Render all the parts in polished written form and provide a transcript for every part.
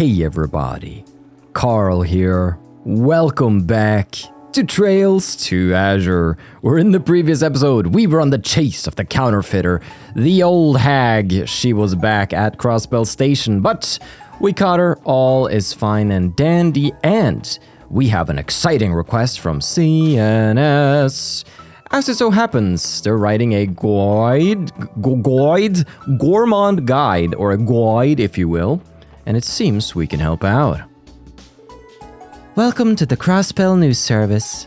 Hey everybody, Carl here. Welcome back to Trails to Azure, where in the previous episode we were on the chase of the counterfeiter, the old hag. She was back at Crossbell Station, but we caught her, all is fine and dandy, and we have an exciting request from CNS. As it so happens, they're writing a gourmand guide, or a guide if you will, and it seems we can help out. Welcome to the Crossbell News Service.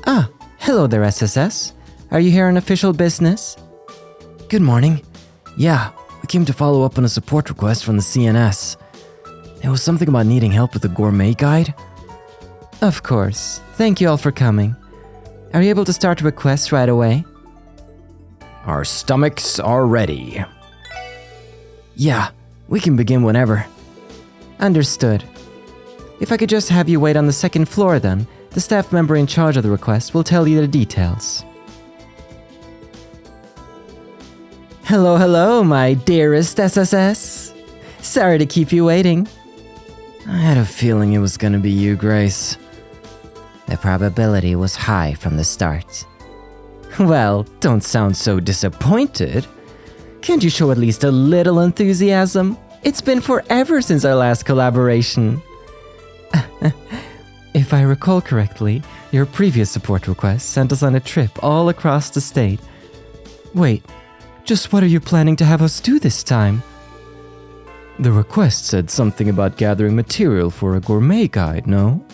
Ah, hello there, SSS. Are you here on official business? Good morning. Yeah, we came to follow up on a support request from the CNS. It was something about needing help with the gourmet guide. Of course. Thank you all for coming. Are you able to start requests right away? Our stomachs are ready. Yeah, we can begin whenever. Understood. If I could just have you wait on the second floor then, the staff member in charge of the request will tell you the details. Hello, my dearest SSS. Sorry to keep you waiting. I had a feeling it was gonna be you, Grace. The probability was high from the start. Well, don't sound so disappointed. Can't you show at least a little enthusiasm? It's been forever since our last collaboration. If I recall correctly, your previous support request sent us on a trip all across the state. Wait, just what are you planning to have us do this time? The request said something about gathering material for a gourmet guide, no?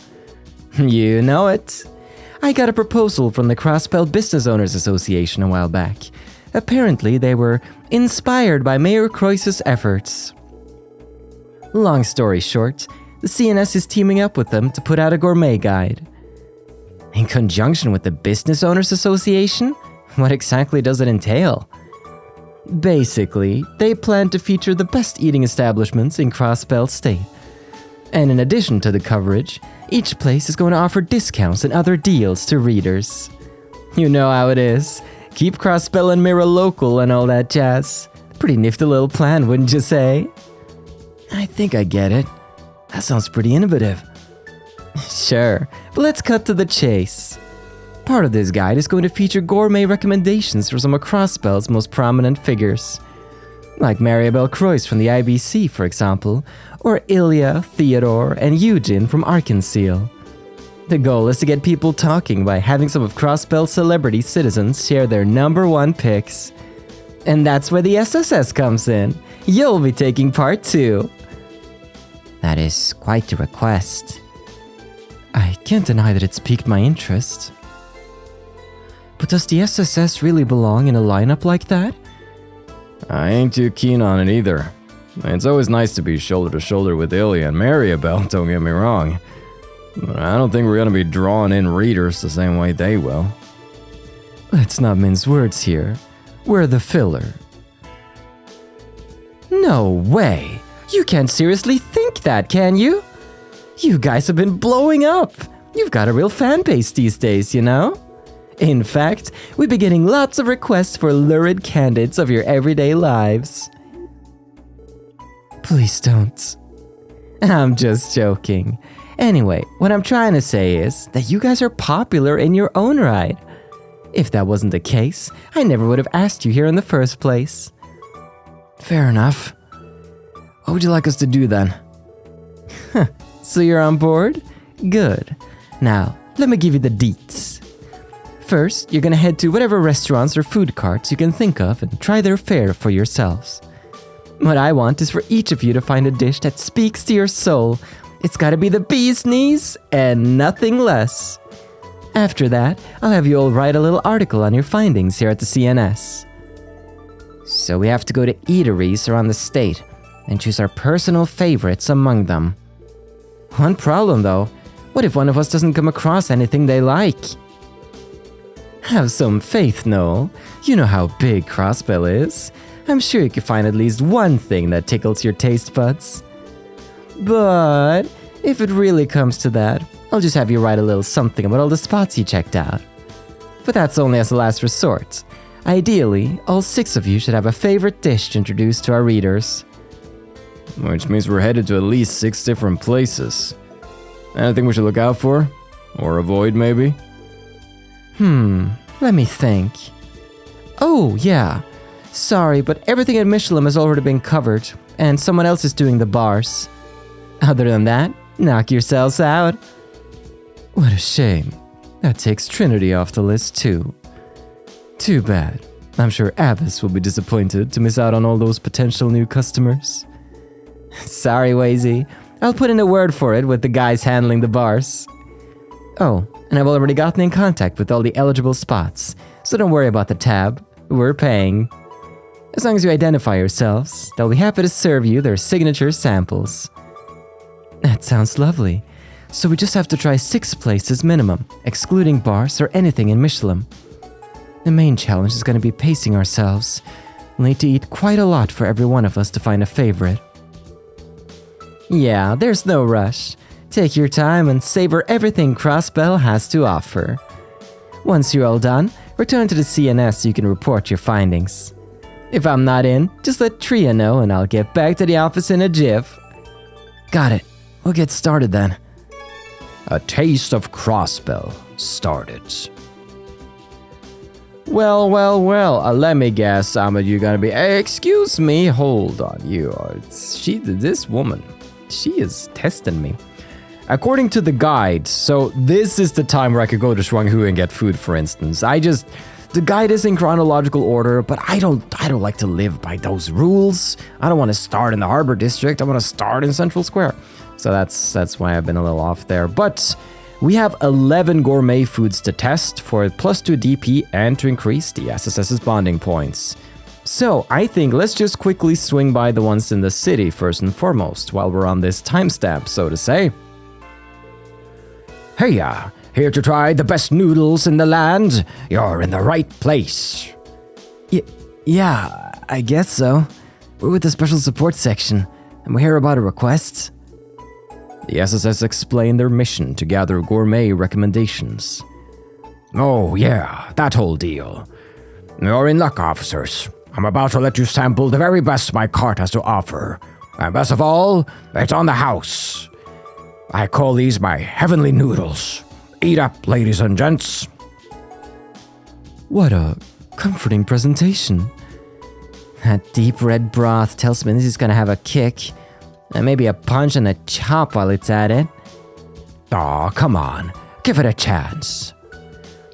You know it. I got a proposal from the Crossbell Business Owners Association a while back. Apparently, they were inspired by Mayor Croiss's efforts. Long story short, the CNS is teaming up with them to put out a gourmet guide. In conjunction with the Business Owners Association? What exactly does it entail? Basically, they plan to feature the best eating establishments in Crossbell State. And in addition to the coverage, each place is going to offer discounts and other deals to readers. You know how it is. Keep Crossbell and Mirror local and all that jazz. Pretty nifty little plan, wouldn't you say? I think I get it. That sounds pretty innovative. Sure, but let's cut to the chase. Part of this guide is going to feature gourmet recommendations for some of Crossbell's most prominent figures. Like Mariabell Showdown from the IBC, for example, or Ilya, Theodore, and Eugene from Arkansas. The goal is to get people talking by having some of Crossbell's celebrity citizens share their #1 picks. And that's where the SSS comes in. You'll be taking part too. That is quite a request. I can't deny that it's piqued my interest. But does the SSS really belong in a lineup like that? I ain't too keen on it either. It's always nice to be shoulder to shoulder with Ilya and Mariabell, don't get me wrong. But I don't think we're gonna be drawing in readers the same way they will. Let's not mince words here. We're the filler. No way! You can't seriously think that, can you? You guys have been blowing up. You've got a real fan base these days, you know? In fact, we've been getting lots of requests for lurid candidates of your everyday lives. Please don't. I'm just joking. Anyway, what I'm trying to say is that you guys are popular in your own right. If that wasn't the case, I never would have asked you here in the first place. Fair enough. What would you like us to do then? So you're on board? Good. Now, let me give you the deets. First, you're gonna head to whatever restaurants or food carts you can think of and try their fare for yourselves. What I want is for each of you to find a dish that speaks to your soul. It's gotta be the bee's knees and nothing less. After that, I'll have you all write a little article on your findings here at the CNS. So we have to go to eateries around the state and choose our personal favorites among them. One problem though, what if one of us doesn't come across anything they like? Have some faith, Noel. You know how big Crossbell is. I'm sure you can find at least one thing that tickles your taste buds. But if it really comes to that, I'll just have you write a little something about all the spots you checked out. But that's only as a last resort. Ideally, all 6 of you should have a favorite dish to introduce to our readers. which means we're headed to at least 6 different places. Anything we should look out for? Or avoid, maybe? Let me think. Oh, yeah. Sorry, but everything at Michelin has already been covered, and someone else is doing the bars. Other than that, knock yourselves out. What a shame. That takes Trinity off the list, too. Too bad. I'm sure Abbas will be disappointed to miss out on all those potential new customers. Sorry, Wazy. I'll put in a word for it with the guys handling the bars. Oh, and I've already gotten in contact with all the eligible spots, so don't worry about the tab. We're paying. As long as you identify yourselves, they'll be happy to serve you their signature samples. That sounds lovely. So we just have to try 6 places minimum, excluding bars or anything in Michelin. The main challenge is going to be pacing ourselves. We'll need to eat quite a lot for every one of us to find a favorite. Yeah, there's no rush. Take your time and savor everything Crossbell has to offer. Once you're all done, return to the CNS so you can report your findings. If I'm not in, just let Tria know and I'll get back to the office in a jiff. Got it. We'll get started then. A Taste of Crossbell started. Well, let me guess, you're gonna be, excuse me, hold on, this woman, she is testing me. According to the guide, so this is the time where I could go to Shuanghu and get food, for instance. The guide is in chronological order, but I don't like to live by those rules. I don't want to start in the Harbor District, I want to start in Central Square. So that's why I've been a little off there. But we have 11 gourmet foods to test for +2 DP and to increase the SSS's bonding points. So I think let's just quickly swing by the ones in the city first and foremost while we're on this timestamp, so to say. Hey, here to try the best noodles in the land? You're in the right place. Yeah, I guess so. We're with the special support section, and we hear about a request. The SSS explained their mission to gather gourmet recommendations. Oh yeah, that whole deal. You're in luck, officers. I'm about to let you sample the very best my cart has to offer. And best of all, it's on the house. I call these my heavenly noodles. Eat up, ladies and gents. What a comforting presentation. That deep red broth tells me this is gonna have a kick. And maybe a punch and a chop while it's at it. Aw, come on. Give it a chance.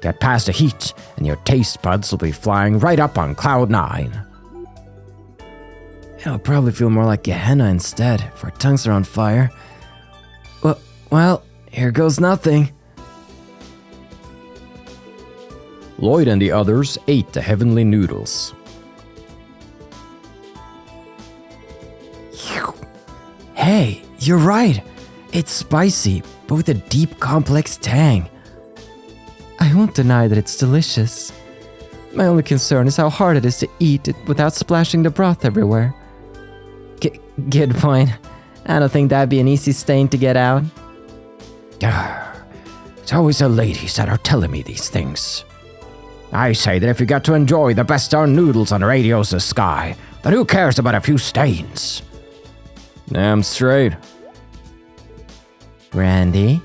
Get past the heat, and your taste buds will be flying right up on cloud 9. It'll probably feel more like Gehenna instead, if our tongues are on fire. Well, here goes nothing. Lloyd and the others ate the heavenly noodles. Hey, you're right. It's spicy, but with a deep, complex tang. I won't deny that it's delicious. My only concern is how hard it is to eat it without splashing the broth everywhere. Good point. I don't think that'd be an easy stain to get out. It's always the ladies that are telling me these things. I say that if you get to enjoy the best darn noodles on Radio's sky, then who cares about a few stains? Damn straight. Randy?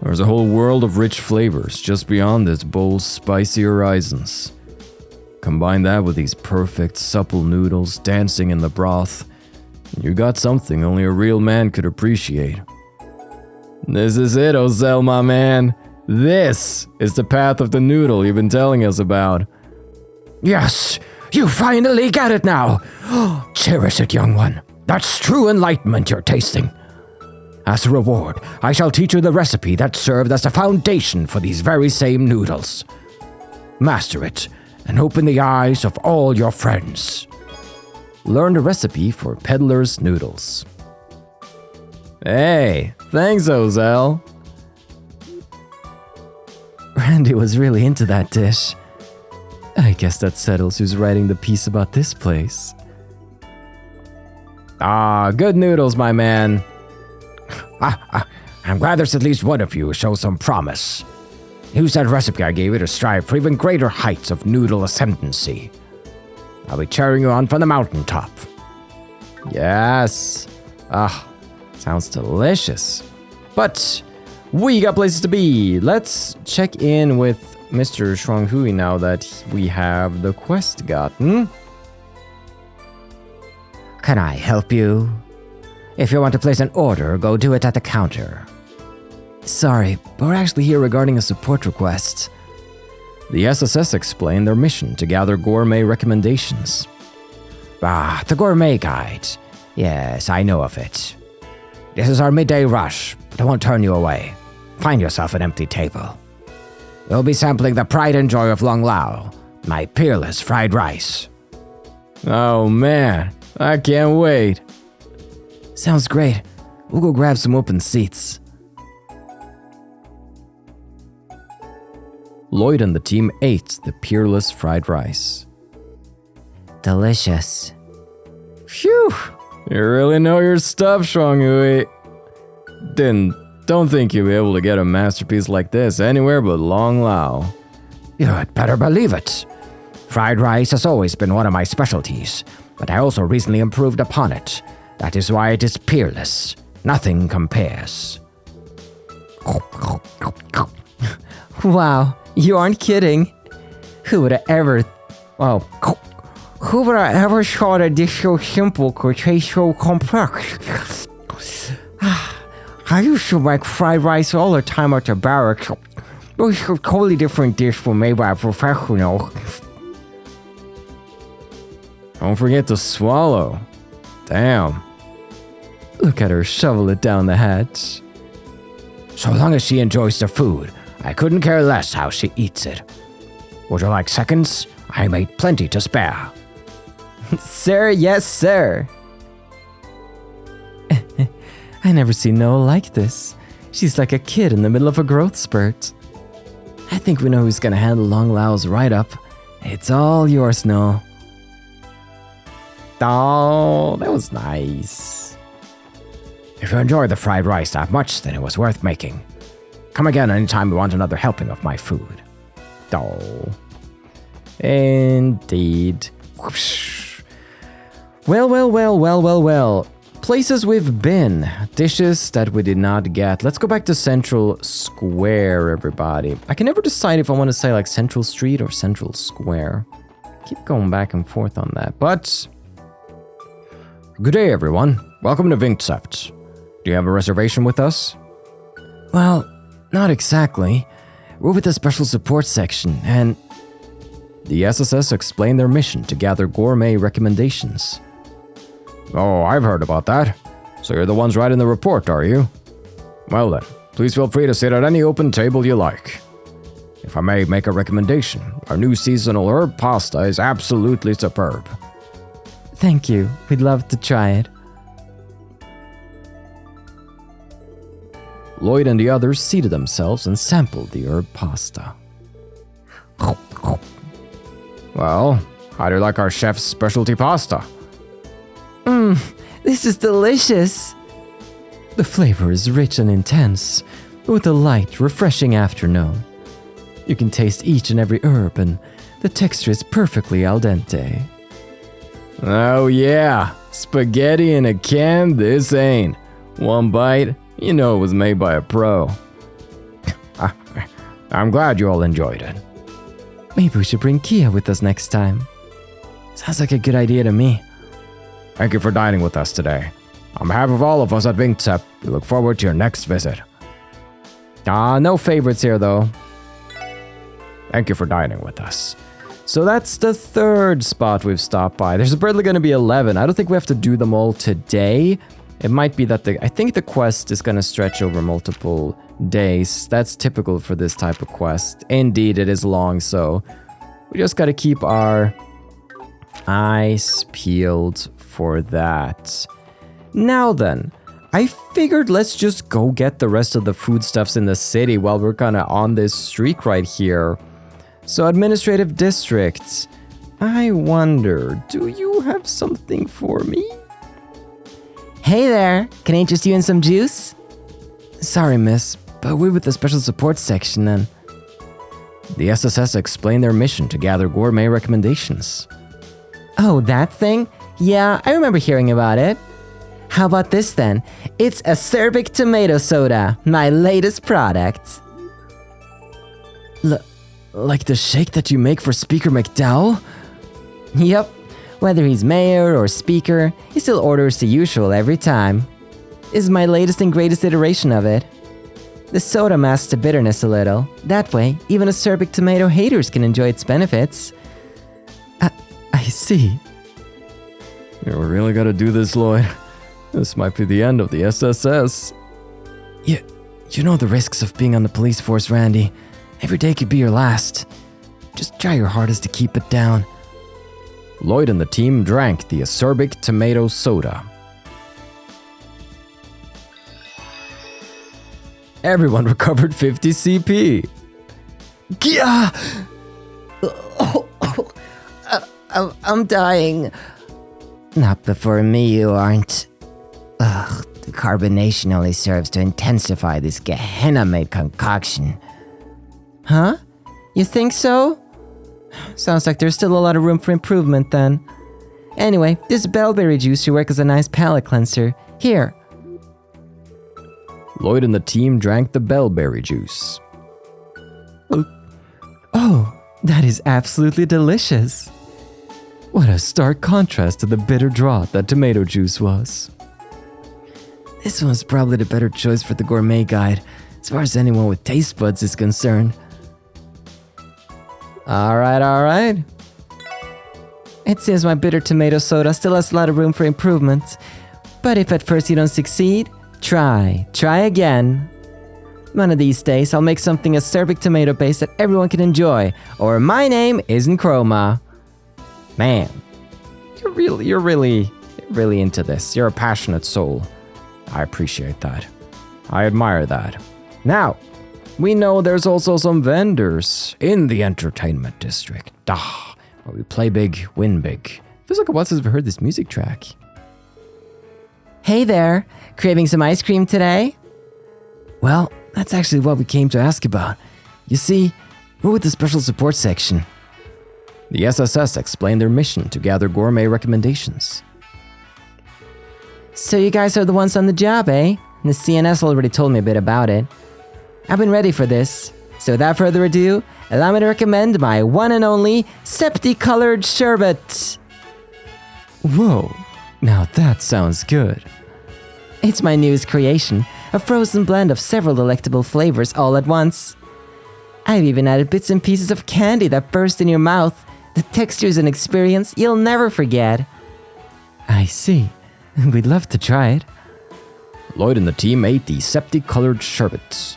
There's a whole world of rich flavors just beyond this bowl's spicy horizons. Combine that with these perfect, supple noodles dancing in the broth, and you got something only a real man could appreciate. This is it, Ozell, my man. This is the path of the noodle you've been telling us about. Yes, you finally get it now. Cherish it, young one. That's true enlightenment you're tasting. As a reward, I shall teach you the recipe that served as the foundation for these very same noodles. Master it, and open the eyes of all your friends. Learn the recipe for Peddler's Noodles. Hey, thanks, Ozell. Randy was really into that dish. I guess that settles who's writing the piece about this place. Good noodles, my man. I'm glad there's at least one of you who shows some promise. Use that recipe I gave you to strive for even greater heights of noodle ascendancy. I'll be cheering you on from the mountaintop. Yes. Ah, sounds delicious. But we got places to be. Let's check in with Mr. Shuanghui now that we have the quest gotten. Can I help you? If you want to place an order, go do it at the counter. Sorry, but we're actually here regarding a support request. The SSS explained their mission to gather gourmet recommendations. Ah, the gourmet guide. Yes, I know of it. This is our midday rush, but I won't turn you away. Find yourself an empty table. We'll be sampling the pride and joy of Long Lao, my Peerless fried rice. Oh man, I can't wait. Sounds great. We'll go grab some open seats. Lloyd and the team ate the Peerless fried rice. Delicious. Phew! You really know your stuff, Shuanghui. Don't think you'll be able to get a masterpiece like this anywhere but Long Lao. You'd better believe it. Fried rice has always been one of my specialties, but I also recently improved upon it. That is why it is peerless. Nothing compares. Wow, you aren't kidding. Who would have ever... Wow. Who would have ever thought a dish so simple could taste so complex? I used to make fried rice all the time at the barracks. It was a totally different dish from made by a professional. Don't forget to swallow. Damn. Look at her shovel it down the hatch. So long as she enjoys the food, I couldn't care less how she eats it. Would you like seconds? I made plenty to spare. Sir, yes, sir. I never seen Noah like this. She's like a kid in the middle of a growth spurt. I think we know who's gonna handle Long Lao's write-up. It's all yours, Noah. Oh, that was nice. If you enjoyed the fried rice that much, then it was worth making. Come again anytime you want another helping of my food. Oh. Indeed. Whoosh. Well. Places we've been. Dishes that we did not get. Let's go back to Central Square, everybody. I can never decide if I want to say like Central Street or Central Square. Keep going back and forth on that, but... Good day, everyone. Welcome to Vinksept. Do you have a reservation with us? Well, not exactly. We're with the special support section, and... The SSS explained their mission to gather gourmet recommendations. Oh, I've heard about that. So you're the ones writing the report, are you? Well then, please feel free to sit at any open table you like. If I may make a recommendation, our new seasonal herb pasta is absolutely superb. Thank you. We'd love to try it. Lloyd and the others seated themselves and sampled the herb pasta. Well, how do you like our chef's specialty pasta? This is delicious. The flavor is rich and intense, with a light, refreshing afternoon. You can taste each and every herb, and the texture is perfectly al dente. Oh yeah, spaghetti in a can, this ain't. One bite, you know it was made by a pro. I'm glad you all enjoyed it. Maybe we should bring Kia with us next time. Sounds like a good idea to me. Thank you for dining with us today. On behalf of all of us at Vinksept, we look forward to your next visit. No favorites here though. Thank you for dining with us. So that's the third spot we've stopped by. There's apparently going to be 11. I don't think we have to do them all today. It might be that I think the quest is going to stretch over multiple days. That's typical for this type of quest. Indeed, it is long, so we just got to keep our eyes peeled for that. Now then, I figured let's just go get the rest of the foodstuffs in the city while we're kind of on this streak right here. So administrative districts, I wonder, do you have something for me? Hey there, can I interest you in some juice? Sorry, miss, but we're with the special support section and... The SSS explained their mission to gather gourmet recommendations. Oh, that thing? Yeah, I remember hearing about it. How about this then? It's Acerbic tomato soda, my latest product. Like the shake that you make for Speaker McDowell? Yep, whether he's mayor or speaker, he still orders the usual every time. This is my latest and greatest iteration of it. The soda masks the bitterness a little. That way, even Acerbic tomato haters can enjoy its benefits. I see. We really gotta do this, Lloyd. This might be the end of the SSS. You know the risks of being on the police force, Randy. Every day could be your last. Just try your hardest to keep it down. Lloyd and the team drank the Acerbic tomato soda. Everyone recovered 50 CP. Yeah! I'm dying. Not before me, you aren't. Ugh, the carbonation only serves to intensify this Gehenna-made concoction. Huh? You think so? Sounds like there's still a lot of room for improvement then. Anyway, this bellberry juice should work as a nice palate cleanser. Here. Lloyd and the team drank the bellberry juice. Oh, that is absolutely delicious. What a stark contrast to the bitter draught that tomato juice was. This one's probably the better choice for the gourmet guide, as far as anyone with taste buds is concerned. Alright. It seems my bitter tomato soda still has a lot of room for improvement. But if at first you don't succeed, try again. One of these days, I'll make something Acerbic tomato based that everyone can enjoy, or my name isn't Chroma. Man, you're really into this. You're a passionate soul. I appreciate that. I admire that. Now, we know there's also some vendors in the entertainment district. Where we play big, win big. Feels like a while since I've heard this music track. Hey there, craving some ice cream today? Well, that's actually what we came to ask about. You see, we're with the special support section. The SSS explained their mission to gather gourmet recommendations. So you guys are the ones on the job, eh? The CNS already told me a bit about it. I've been ready for this. So without further ado, allow me to recommend my one and only Septicolored Sherbet. Whoa, now that sounds good. It's my newest creation, a frozen blend of several delectable flavors all at once. I've even added bits and pieces of candy that burst in your mouth. The texture is an experience you'll never forget. I see. We'd love to try it. Lloyd and the team ate the Septicolored Sherbet.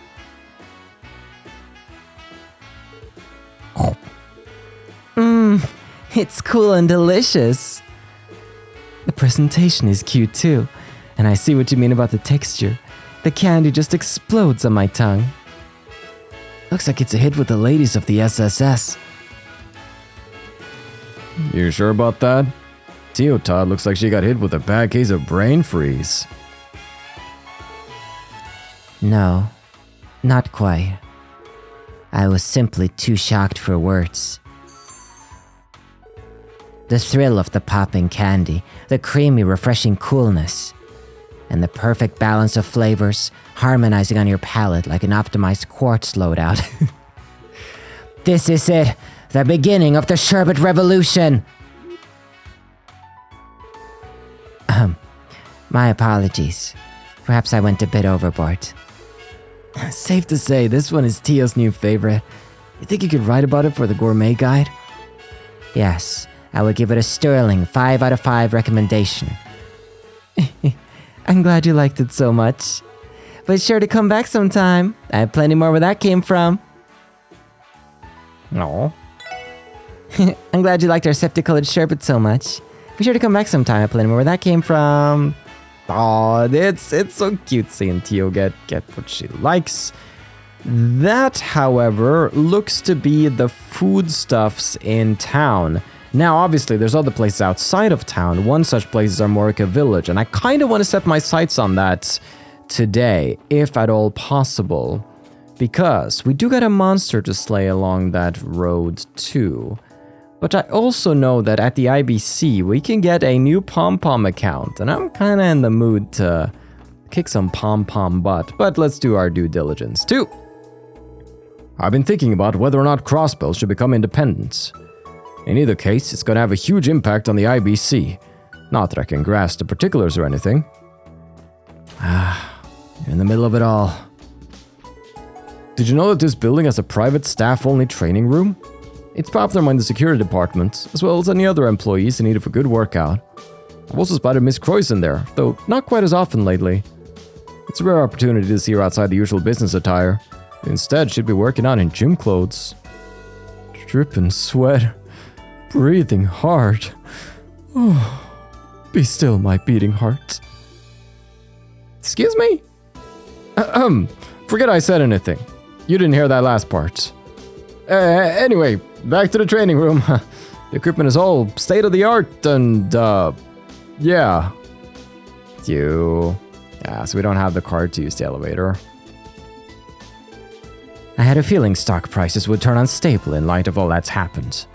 It's cool and delicious. The presentation is cute too, and I see what you mean about the texture. The candy just explodes on my tongue. Looks like it's a hit with the ladies of the SSS. You sure about that? Tio Todd looks like she got hit with a bad case of brain freeze. No, not quite. I was simply too shocked for words. The thrill of the popping candy, the creamy, refreshing coolness, and the perfect balance of flavors harmonizing on your palate like an optimized quartz loadout. This is it, the beginning of the sherbet revolution! My apologies. Perhaps I went a bit overboard. Safe to say, this one is Tio's new favorite. You think you could write about it for the gourmet guide? Yes, I would give it a sterling 5 out of 5 recommendation. I'm glad you liked it so much. But sure to come back sometime. I have plenty more where that came from. No. I'm glad you liked our Septicolored Sherbet so much. Be sure to come back sometime. I have plenty more where that came from. Aw, it's so cute seeing Tio get what she likes. That, however, looks to be the foodstuffs in town. Now, obviously, there's other places outside of town. One such place is Armorica Village, and I kind of want to set my sights on that today, if at all possible. Because we do got a monster to slay along that road, too. But I also know that at the IBC, we can get a new pom-pom account, and I'm kinda in the mood to kick some pom-pom butt, but let's do our due diligence too. I've been thinking about whether or not Crossbell should become independent. In either case, it's going to have a huge impact on the IBC. Not that I can grasp the particulars or anything. You're in the middle of it all. Did you know that this building has a private staff-only training room? It's popular among the security department, as well as any other employees in need of a good workout. I've also spotted Miss Croyson there, though not quite as often lately. It's a rare opportunity to see her outside the usual business attire. Instead, she'd be working out in gym clothes. Dripping sweat. Breathing hard. Oh, be still, my beating heart. Excuse me? Forget I said anything. You didn't hear that last part. Anyway, back to the training room. The equipment is all state-of-the-art and, yeah. So we don't have the card to use the elevator. I had a feeling stock prices would turn unstable in light of all that's happened.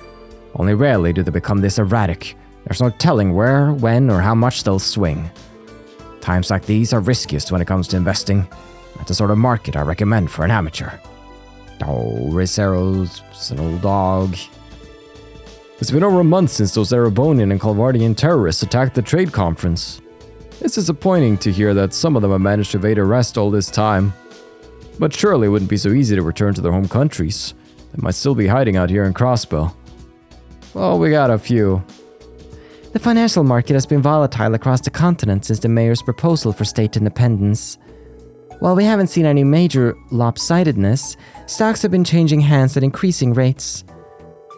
Only rarely do they become this erratic. There's no telling where, when, or how much they'll swing. Times like these are riskiest when it comes to investing. That's the sort of market I recommend for an amateur. Oh, Ricero's an old dog. It's been over a month since those Erebonian and Calvardian terrorists attacked the trade conference. It's disappointing to hear that some of them have managed to evade arrest all this time. But surely it wouldn't be so easy to return to their home countries. They might still be hiding out here in Crossbell. Well, we got a few. The financial market has been volatile across the continent since the mayor's proposal for state independence. While we haven't seen any major lopsidedness, stocks have been changing hands at increasing rates.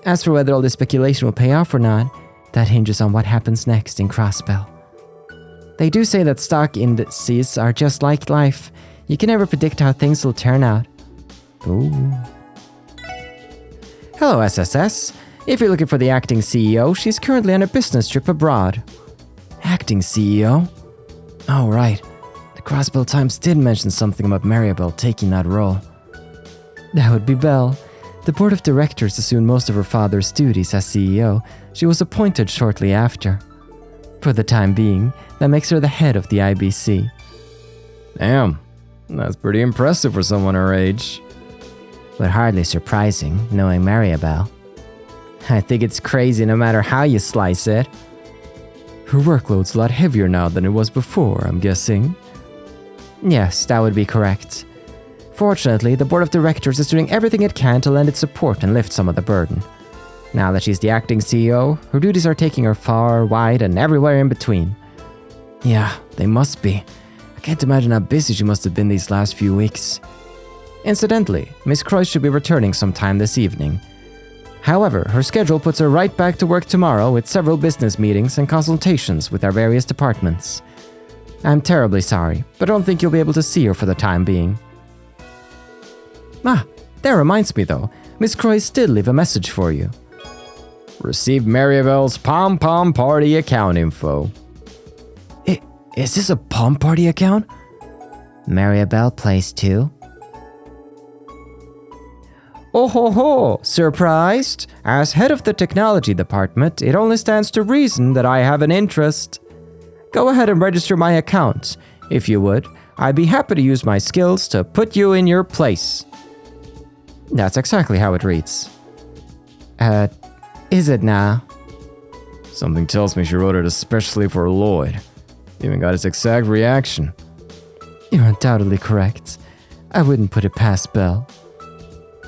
As for whether all this speculation will pay off or not, that hinges on what happens next in Crossbell. They do say that stock indices are just like life. You can never predict how things will turn out. Ooh. Hello, SSS. If you're looking for the acting CEO, she's currently on a business trip abroad. Acting CEO? Oh, right. The Crossbell Times did mention something about Mariabell taking that role. That would be Belle. The board of directors assumed most of her father's duties as CEO. She was appointed shortly after. For the time being, that makes her the head of the IBC. Damn, that's pretty impressive for someone her age. But hardly surprising, knowing Mariabell. I think it's crazy no matter how you slice it. Her workload's a lot heavier now than it was before, I'm guessing. Yes, that would be correct. Fortunately, the board of directors is doing everything it can to lend its support and lift some of the burden. Now that she's the acting CEO, her duties are taking her far, wide, and everywhere in between. Yeah, they must be. I can't imagine how busy she must have been these last few weeks. Incidentally, Miss Croix should be returning sometime this evening. However, her schedule puts her right back to work tomorrow with several business meetings and consultations with our various departments. I'm terribly sorry, but I don't think you'll be able to see her for the time being. Ah, that reminds me though, Miss Croix did leave a message for you. Received Mariabell's pom-pom party account info. Is this a pom party account? Mariabell plays too? Oh ho ho! Surprised? As head of the technology department, it only stands to reason that I have an interest. Go ahead and register my account. If you would, I'd be happy to use my skills to put you in your place. That's exactly how it reads. Is it now? Something tells me she wrote it especially for Lloyd. Even got his exact reaction. You're undoubtedly correct. I wouldn't put it past Belle.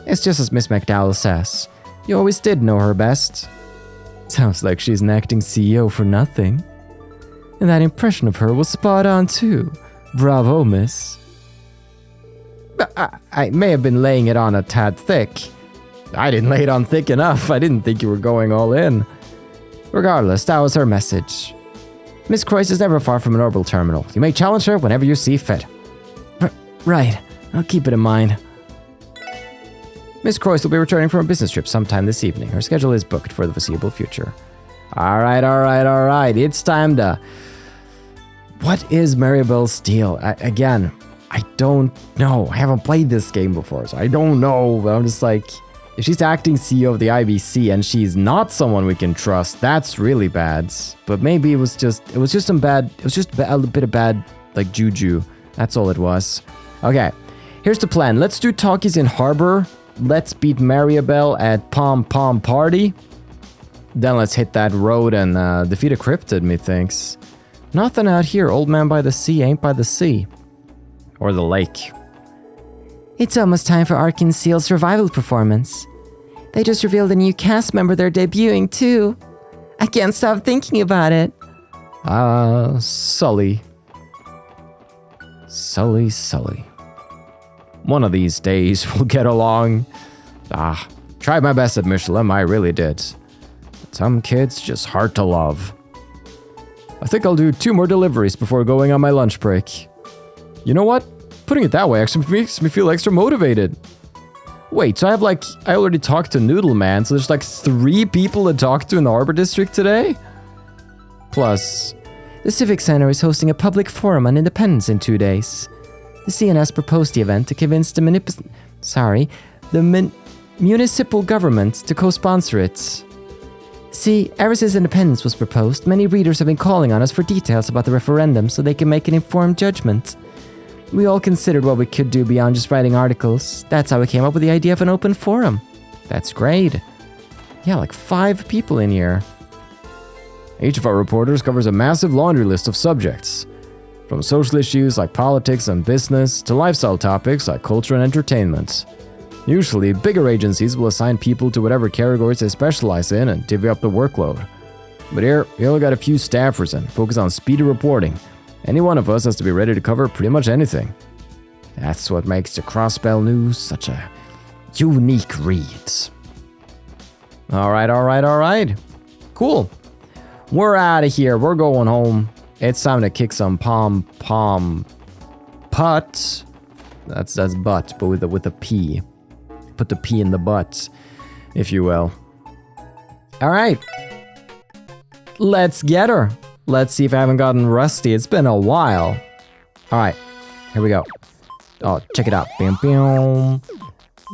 It's just as Miss McDowell says. You always did know her best. Sounds like she's an acting CEO for nothing. And that impression of her was spot on too. Bravo, miss. I may have been laying it on a tad thick. I didn't lay it on thick enough. I didn't think you were going all in. Regardless, that was her message. Miss Croix is never far from an orbital terminal. You may challenge her whenever you see fit. Right. I'll keep it in mind. Miss Croix will be returning from a business trip sometime this evening. Her schedule is booked for the foreseeable future. All right. It's time to... What is Mariabell's deal? Again, I don't know. I haven't played this game before, so I don't know. But I'm just like, If she's acting CEO of the IBC and she's not someone we can trust, that's really bad. But maybe it was just a bit of bad, like, juju. That's all it was. Okay, here's the plan. Let's do talkies in Harbor. Let's beat Mariabell at Pom Pom Party. Then let's hit that road and defeat a cryptid, methinks. Nothing out here. Old man by the sea ain't by the sea. Or the lake. It's almost time for Arkin Seal's revival performance. They just revealed a new cast member they're debuting too. I can't stop thinking about it. Sully. Sully. One of these days we'll get along. Tried my best at Michelin, I really did. But some kids just hard to love. I think I'll do 2 more deliveries before going on my lunch break. You know what? Putting it that way actually makes me feel extra motivated. Wait, so I already talked to Noodle Man, so there's like 3 people to talk to in the Harbor District today? Plus, the Civic Center is hosting a public forum on independence in 2 days. The CNS proposed the event to convince the municipal government to co-sponsor it. See, ever since independence was proposed, many readers have been calling on us for details about the referendum so they can make an informed judgment. We all considered what we could do beyond just writing articles. That's how we came up with the idea of an open forum. That's great. Yeah, like 5 people in here. Each of our reporters covers a massive laundry list of subjects. From social issues like politics and business to lifestyle topics like culture and entertainment. Usually, bigger agencies will assign people to whatever categories they specialize in and divvy up the workload. But here, we only got a few staffers and focus on speedy reporting. Any one of us has to be ready to cover pretty much anything. That's what makes the Crossbell news such a unique read. Alright. Cool. We're out of here. We're going home. It's time to kick some pom-pom putt. That's butt, but with a P. Put the P in the butt, if you will. Alright. Let's get her. Let's see if I haven't gotten rusty. It's been a while. Alright, here we go. Oh, check it out. Bam, bam.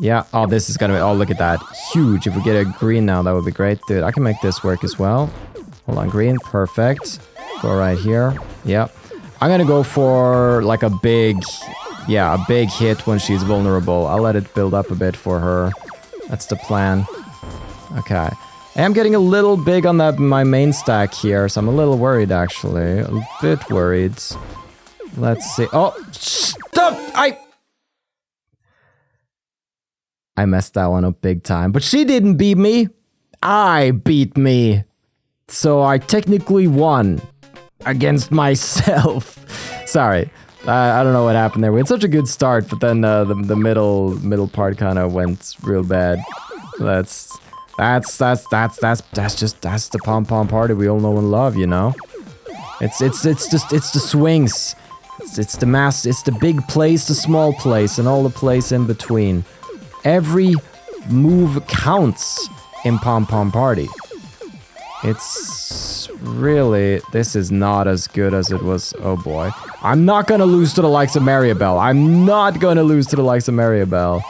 Yeah, oh, this is gonna be, oh, look at that. Huge. If we get a green now, that would be great. Dude, I can make this work as well. Hold on, green, perfect. Go right here. Yep. I'm gonna go for like a big hit when she's vulnerable. I'll let it build up a bit for her. That's the plan. Okay. I am getting a little big on my main stack here, so I'm a little worried actually. A bit worried. Let's see. Oh, stop! I messed that one up big time. But she didn't beat me. I beat me. So I technically won against myself. Sorry. I don't know what happened there. We had such a good start, but then the middle part kind of went real bad. That's the pom pom party we all know and love, you know. It's the swings. It's the mass. It's the big place, the small place, and all the place in between. Every move counts in pom pom party. It's really, this is not as good as it was. Oh boy. I'm not gonna lose to the likes of Mariabell. I'm not gonna lose to the likes of Mariabell.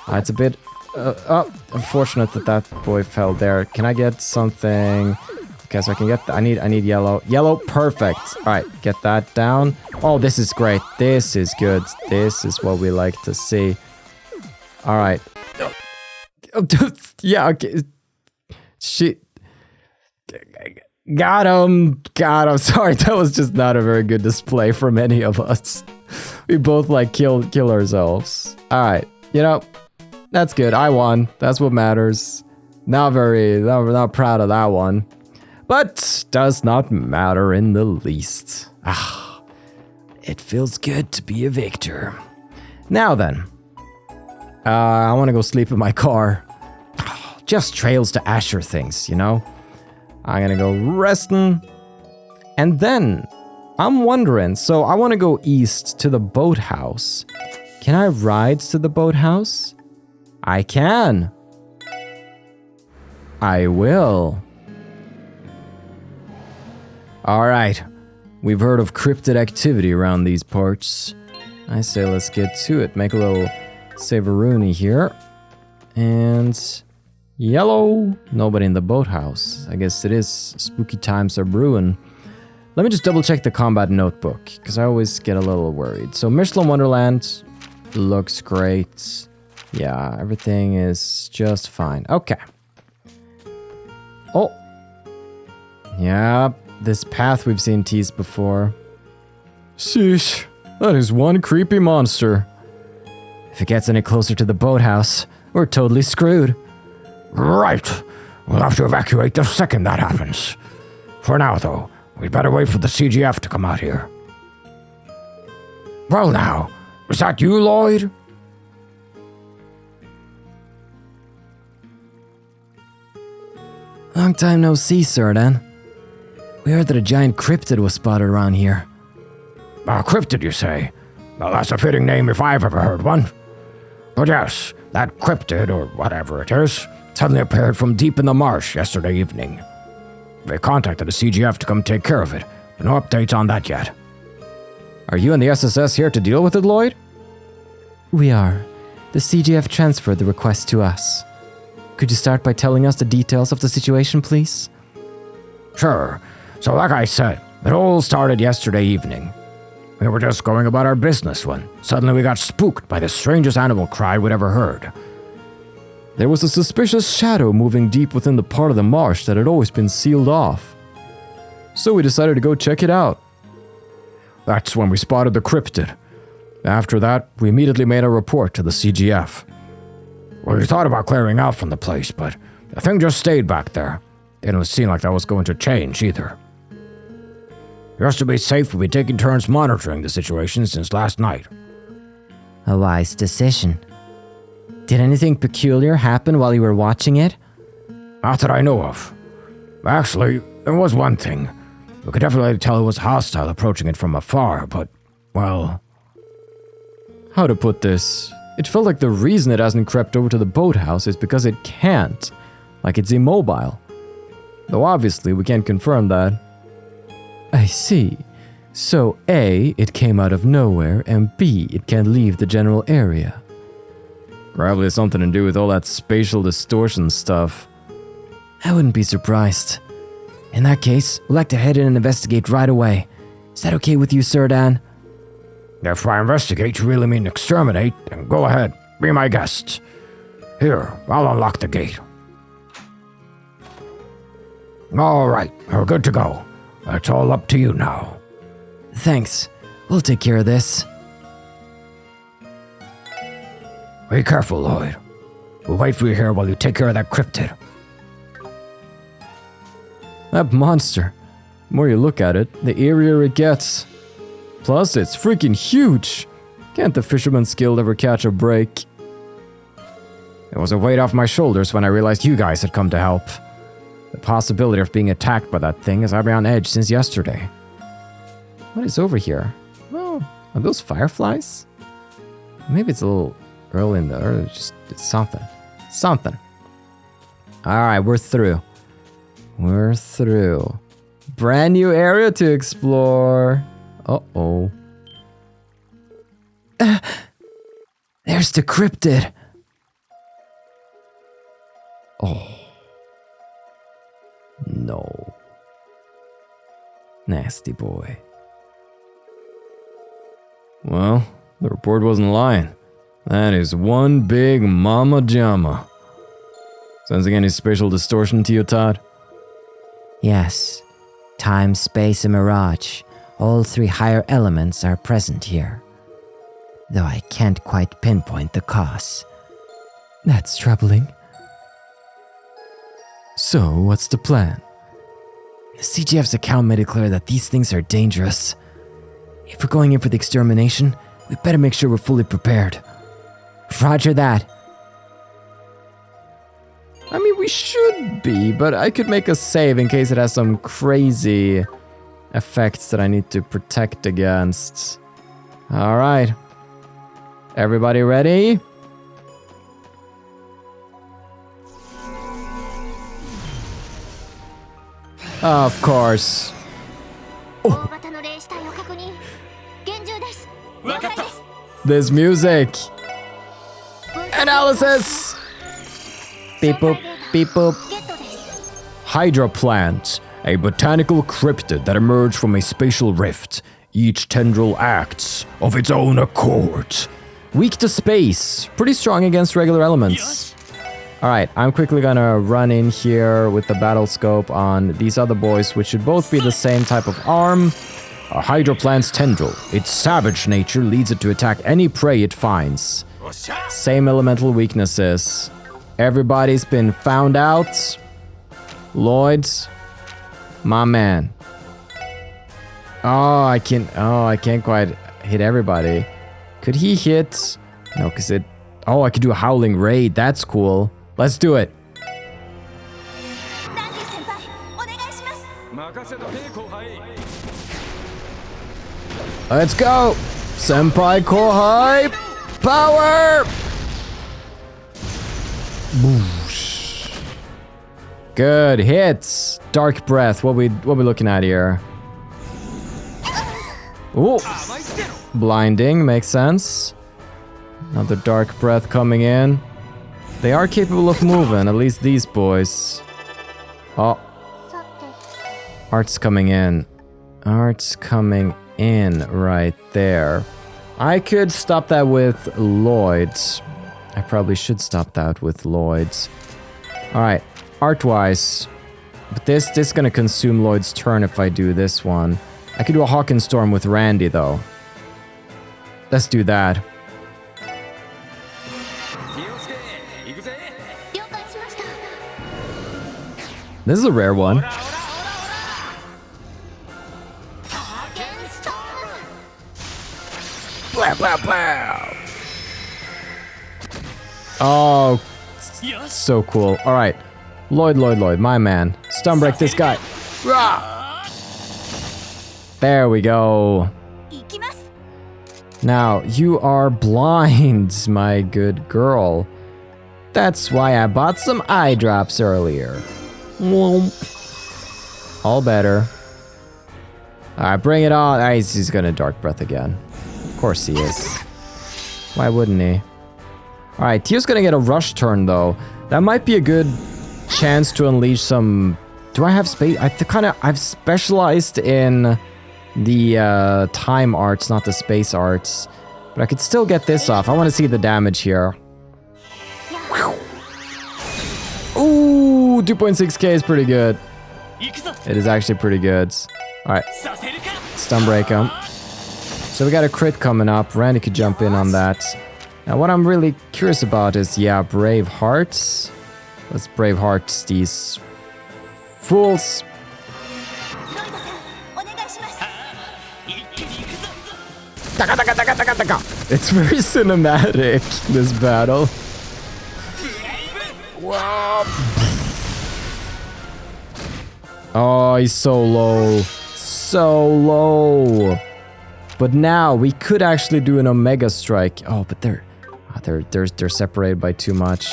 It's a bit unfortunate that boy fell there. Can I get something? Okay, so I can get, I need yellow. Yellow, perfect. All right, get that down. Oh, this is great. This is good. This is what we like to see. All right. Yeah, okay. She... Got him. Sorry, that was just not a very good display from any of us. We both like kill ourselves. All right, you know, that's good. I won. That's what matters. Not proud of that one, but does not matter in the least. It feels good to be a victor. Now then, I want to go sleep in my car. Just trails to Azure things, you know. I'm gonna go resting. And then, I'm wondering, so I want to go east to the Boathouse. Can I ride to the Boathouse? I can. I will. Alright. We've heard of cryptid activity around these parts. I say let's get to it. Make a little Savaroonie here. And Yellow. Nobody in the boathouse. I guess it is spooky times are brewing. Let me just double check the combat notebook, because I always get a little worried. So Michelin Wonderland looks great. Yeah, everything is just fine. Okay. Oh. Yeah, this path we've seen teased before. Sheesh, that is one creepy monster. If it gets any closer to the boathouse, we're totally screwed. Right. We'll have to evacuate the second that happens. For now, though, we'd better wait for the CGF to come out here. Well now, is that you, Lloyd? Long time no see, Serdan. We heard that a giant cryptid was spotted around here. A cryptid, you say? Well, that's a fitting name if I've ever heard one. But yes, that cryptid, or whatever it is, suddenly appeared from deep in the marsh yesterday evening. We contacted the CGF to come take care of it, but no updates on that yet. Are you and the SSS here to deal with it, Lloyd? We are. The CGF transferred the request to us. Could you start by telling us the details of the situation, please? Sure. So like I said, it all started yesterday evening. We were just going about our business when suddenly we got spooked by the strangest animal cry we'd ever heard. There was a suspicious shadow moving deep within the part of the marsh that had always been sealed off. So we decided to go check it out. That's when we spotted the cryptid. After that, we immediately made a report to the CGF. Well, we thought about clearing out from the place, but the thing just stayed back there. Didn't seem like that was going to change either. Just to be safe, we've been taking turns monitoring the situation since last night. A wise decision. Did anything peculiar happen while you were watching it? Not that I know of. Actually, there was one thing. We could definitely tell it was hostile approaching it from afar, but, well... How to put this? It felt like the reason it hasn't crept over to the boathouse is because it can't. Like it's immobile. Though obviously we can't confirm that. I see. So A, it came out of nowhere, and B, it can't leave the general area. Probably something to do with all that spatial distortion stuff. I wouldn't be surprised. In that case, we'd like to head in and investigate right away. Is that okay with you, Serdan? If by investigate you really mean exterminate, then go ahead, be my guest. Here, I'll unlock the gate. All right, we're good to go. It's all up to you now. Thanks. We'll take care of this. Be careful, Lloyd. We'll wait for you here while you take care of that cryptid. That monster. The more you look at it, the eerier it gets. Plus, it's freaking huge. Can't the Fisherman's Guild ever catch a break? It was a weight off my shoulders when I realized you guys had come to help. The possibility of being attacked by that thing has had me on edge since yesterday. What is over here? Oh, are those fireflies? Maybe it's a little early in the... or it's something. Something. Alright, we're through. We're through. Brand new area to explore. Uh-oh. There's the cryptid. Oh. No. Nasty boy. Well, the report wasn't lying. That is one big mama jama. Sensing any spatial distortion to you, Todd? Yes. Time, space, and mirage. All three higher elements are present here. Though I can't quite pinpoint the cause. That's troubling. So, what's the plan? The CGF's account made it clear that these things are dangerous. If we're going in for the extermination, we better make sure we're fully prepared. Roger that. I mean, we should be, but I could make a save in case it has some crazy effects that I need to protect against. Alright. Everybody ready? Of course. Oh. This music. Analysis. Beep boop. Beep boop. Hydra Plant, a botanical cryptid that emerged from a spatial rift. Each tendril acts of its own accord. Weak to space, pretty strong against regular elements. Alright, I'm quickly gonna run in here with the battle scope on these other boys, which should both be the same type of arm. A Hydra Plant's tendril. Its savage nature leads it to attack any prey it finds. Same elemental weaknesses. Everybody's been found out. Lloyd's, my man. Oh, I can't quite hit everybody. Could he hit? No, because it... Oh, I could do a Howling Raid. That's cool. Let's do it. Let's go. Senpai Kohai. Power. Boosh. Good hits. Dark Breath. What we looking at here? Ooh. Blinding makes sense. Another Dark Breath coming in. They are capable of moving, at least these boys. Oh. Art's coming in. Art's coming in right there. I could stop that with Lloyd's. I probably should stop that with Lloyd's. Alright, art-wise. But this is gonna consume Lloyd's turn if I do this one. I could do a Hawk and Storm with Randy though. Let's do that. This is a rare one. Blah, blah, blah. Oh, so cool. All right. Lloyd, my man. Stun break this guy. Rah! There we go. Now, you are blind, my good girl. That's why I bought some eye drops earlier. Whoomp. All better. Alright, bring it on. He's gonna Dark Breath again. Of course he is. Why wouldn't he? Alright, Tio's gonna get a rush turn though. That might be a good chance to unleash some... Do I have space? I've specialized in the time arts, not the space arts. But I could still get this off. I want to see the damage here. Ooh, 2.6k is pretty good. It is actually pretty good. Alright. Stun break him. So we got a crit coming up. Randy could jump in on that. Now what I'm really curious about is, yeah, Brave Hearts. Let's Brave Hearts these fools. It's very cinematic, this battle. Wow. Oh, he's so low. So low. But now we could actually do an Omega Strike. Oh, but they're separated by too much.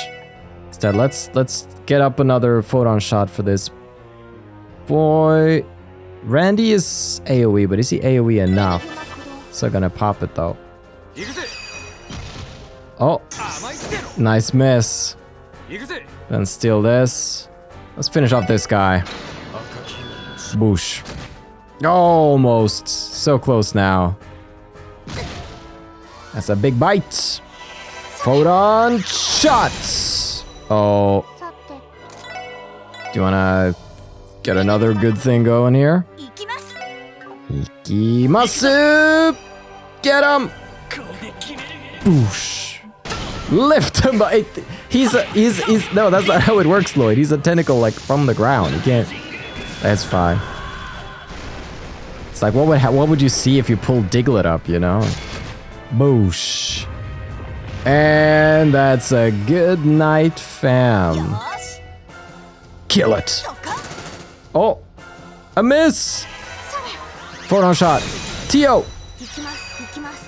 Instead, let's get up another photon shot for this boy. Randy is AoE, but is he AoE enough? Still gonna pop it though. Oh, nice miss. Then steal this. Let's finish off this guy. Boosh. Almost. So close now. That's a big bite. Photon shot. Oh. Do you wanna get another good thing going here? Ikimasu! Get him! Boosh. Lift him by... He's no, that's not how it works, Lloyd. He's a tentacle, like, from the ground. You can't... That's fine. It's like, what would you see if you pulled Diglett up, you know? Boosh. And that's a good night, fam. Kill it. Oh, a miss. Photon shot. Tio,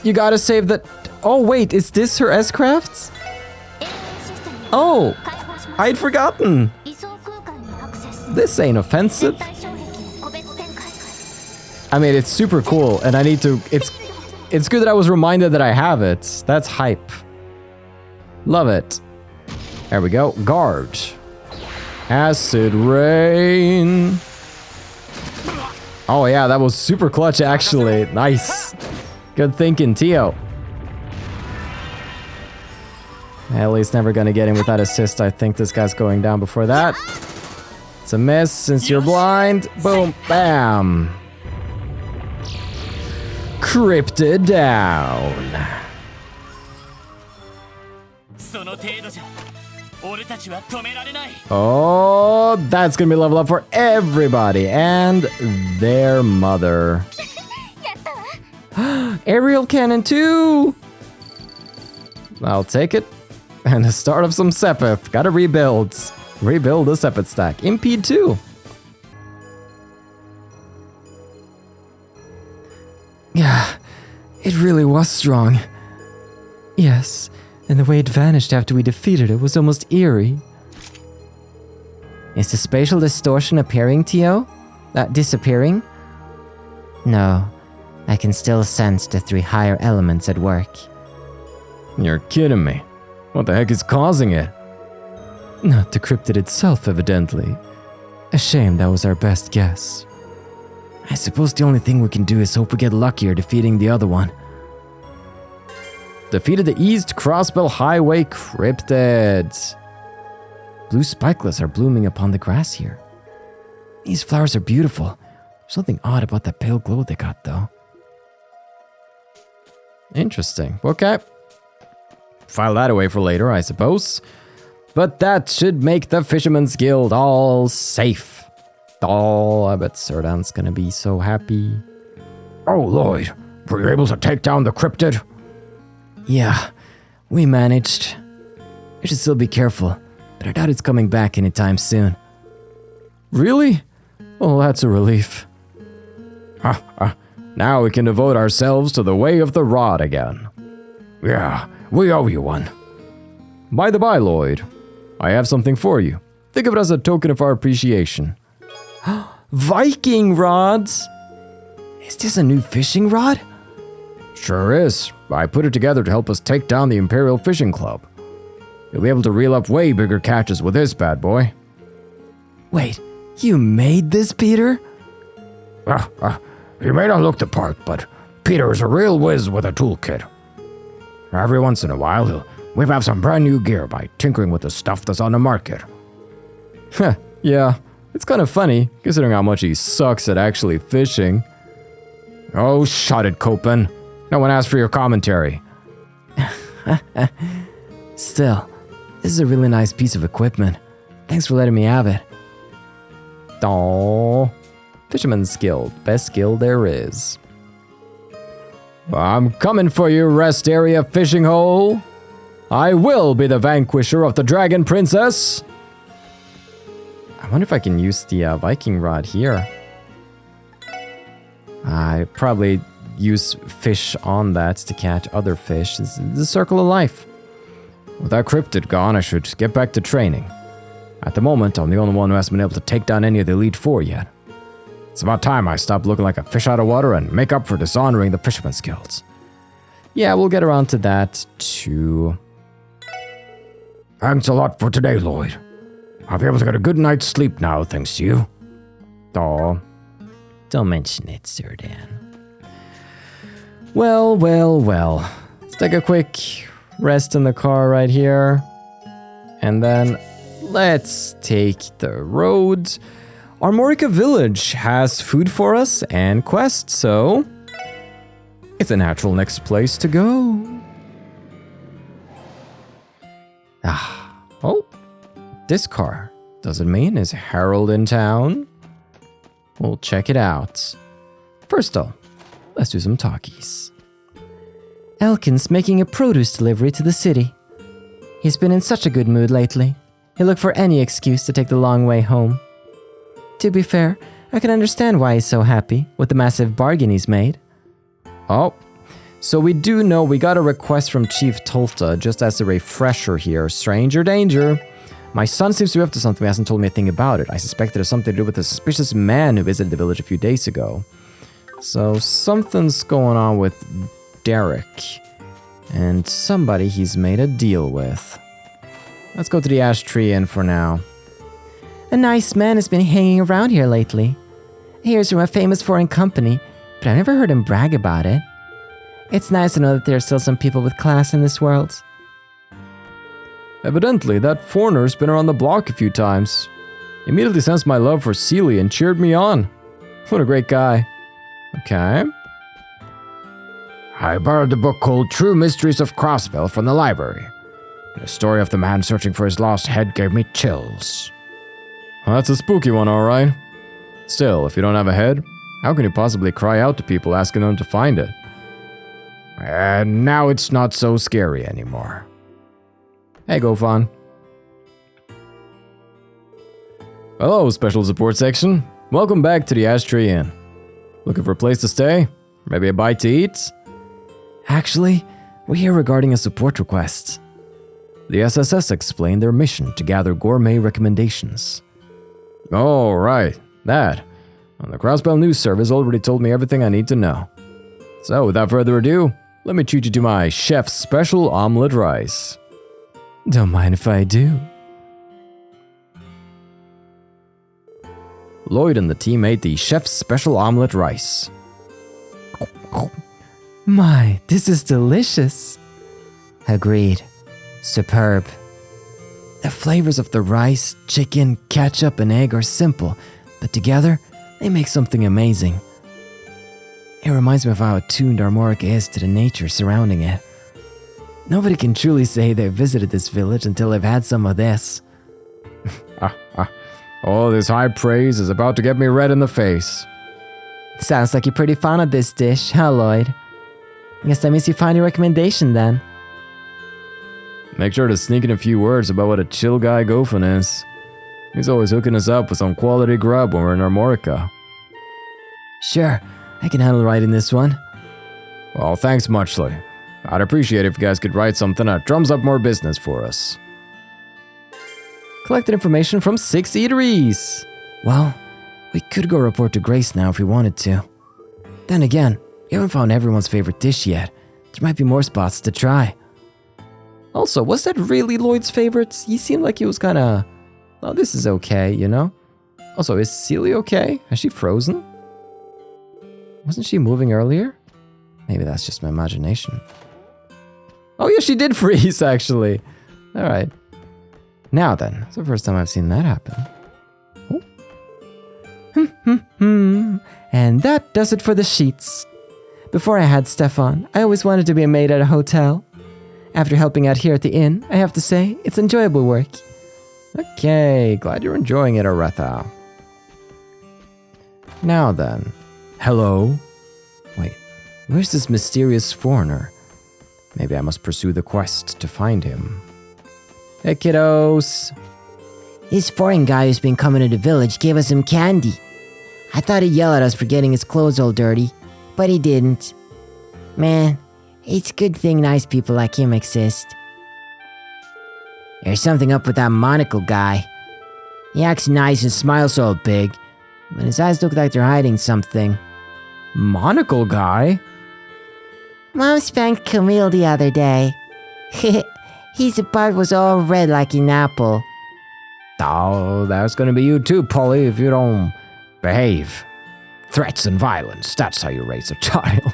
you gotta save the... Oh, wait, is this her S-Crafts? Oh, I'd forgotten. This ain't offensive. I mean, it's super cool, and I need to... It's good that I was reminded that I have it. That's hype. Love it. There we go. Guard. Acid rain. Oh yeah, that was super clutch actually. Nice. Good thinking, Tio. Ellie's never gonna get in with that assist. I think this guy's going down before that. It's a miss since you're blind. Boom, bam. Cryptid down. Oh, that's gonna be level up for everybody and their mother. Aerial cannon too. I'll take it. And the start of some Sepith. Gotta rebuild. Rebuild the Sepith stack. Impede too. Yeah, it really was strong. Yes, and the way it vanished after we defeated it was almost eerie. Is the spatial distortion appearing, Tio? Disappearing? No, I can still sense the 3 higher elements at work. You're kidding me. What the heck is causing it? Not the cryptid itself, evidently. A shame that was our best guess. I suppose the only thing we can do is hope we get luckier defeating the other one. Defeated the East Crossbell Highway cryptids. Blue spikelets are blooming upon the grass here. These flowers are beautiful. Something odd about that pale glow they got, though. Interesting. Okay. File that away for later, I suppose. But that should make the Fisherman's Guild all safe. Oh, I bet Serdan's gonna be so happy. Oh, Lloyd, were you able to take down the cryptid? Yeah, we managed. I should still be careful, but I doubt it's coming back anytime soon. Really? Well, that's a relief. Now we can devote ourselves to the way of the rod again. Yeah, we owe you one. By the by, Lloyd, I have something for you. Think of it as a token of our appreciation. Viking rods! Is this a new fishing rod? Sure is. I put it together to help us take down the Imperial Fishing Club. You'll be able to reel up way bigger catches with this bad boy. Wait, you made this, Peter? He may not look the part, but Peter is a real whiz with a toolkit. Every once in a while, he'll whip out some brand new gear by tinkering with the stuff that's on the market. Yeah, it's kind of funny, considering how much he sucks at actually fishing. Oh, shut it, Copen. No one asked for your commentary. Still, this is a really nice piece of equipment. Thanks for letting me have it. Aww. Fisherman's Guild, best guild there is. I'm coming for you, rest area fishing hole. I will be the vanquisher of the Dragon Princess. I wonder if I can use the Viking rod here. I probably use fish on that to catch other fish. It's the circle of life. With that cryptid gone, I should get back to training. At the moment, I'm the only one who hasn't been able to take down any of the Elite Four yet. It's about time I stopped looking like a fish out of water and make up for dishonoring the Fisherman's Guilds. Yeah, we'll get around to that too. Thanks a lot for today, Lloyd. I'll be able to get a good night's sleep now, thanks to you. Aw. Don't mention it, Sir Dan. Well. Let's take a quick rest in the car right here. And then let's take the road. Armorica Village has food for us and quests, so it's a natural next place to go. Oh, this car. Does it mean is Harold in town? We'll check it out. First though, let's do some talkies. Elkin's making a produce delivery to the city. He's been in such a good mood lately. He'll look for any excuse to take the long way home. To be fair, I can understand why he's so happy with the massive bargain he's made. Oh, so we do know we got a request from Chief Tolta, just as a refresher here. Stranger danger. My son seems to be up to something, he hasn't told me a thing about it. I suspect it has something to do with a suspicious man who visited the village a few days ago. So something's going on with Derek. And somebody he's made a deal with. Let's go to the Ash Tree Inn for now. A nice man has been hanging around here lately. He hears from a famous foreign company, but I've never heard him brag about it. It's nice to know that there are still some people with class in this world. Evidently, that foreigner's been around the block a few times. He immediately sensed my love for Seely and cheered me on. What a great guy. Okay. I borrowed the book called True Mysteries of Crossbell from the library. The story of the man searching for his lost head gave me chills. Well, that's a spooky one, alright. Still, if you don't have a head, how can you possibly cry out to people asking them to find it? And now it's not so scary anymore. Hey, Gofan. Hello, Special Support Section. Welcome back to the Ashtray Inn. Looking for a place to stay? Maybe a bite to eat? Actually, we're here regarding a support request. The SSS explained their mission to gather gourmet recommendations. Oh, right, that. And the Crossbell News Service already told me everything I need to know. So, without further ado, let me treat you to my chef's special omelette rice. Don't mind if I do. Lloyd and the team ate the chef's special omelette rice. My, this is delicious. Agreed. Superb. The flavors of the rice, chicken, ketchup, and egg are simple, but together, they make something amazing. It reminds me of how attuned Armorica is to the nature surrounding it. Nobody can truly say they've visited this village until they've had some of this. Oh, this high praise is about to get me red in the face. Sounds like you're pretty fond of this dish, huh, Lloyd? Guess that means you find your recommendation then. Make sure to sneak in a few words about what a chill guy Gofan is. He's always hooking us up with some quality grub when we're in Armorica. Sure, I can handle writing this one. Well, thanks muchly. I'd appreciate it if you guys could write something that drums up more business for us. Collected information from 6 eateries. Well, we could go report to Grace now if we wanted to. Then again, we haven't found everyone's favorite dish yet. There might be more spots to try. Also, was that really Lloyd's favorite? He seemed like he was kinda... Oh, this is okay, you know? Also, is Seely okay? Has she frozen? Wasn't she moving earlier? Maybe that's just my imagination. Oh yeah, she did freeze, actually. Alright. Now then, it's the first time I've seen that happen. Oh. And that does it for the sheets. Before I had Stefan, I always wanted to be a maid at a hotel. After helping out here at the inn, I have to say, it's enjoyable work. Okay, glad you're enjoying it, Aretha. Now then. Hello? Wait, where's this mysterious foreigner? Maybe I must pursue the quest to find him. Hey, kiddos. This foreign guy who's been coming to the village gave us some candy. I thought he'd yell at us for getting his clothes all dirty, but he didn't. Man, it's a good thing nice people like him exist. There's something up with that monocle guy. He acts nice and smiles so big, but his eyes look like they're hiding something. Monocle guy? Mom spanked Camille the other day. His butt was all red like an apple. Oh, that's gonna be you too, Polly, if you don't behave. Threats and violence, that's how you raise a child.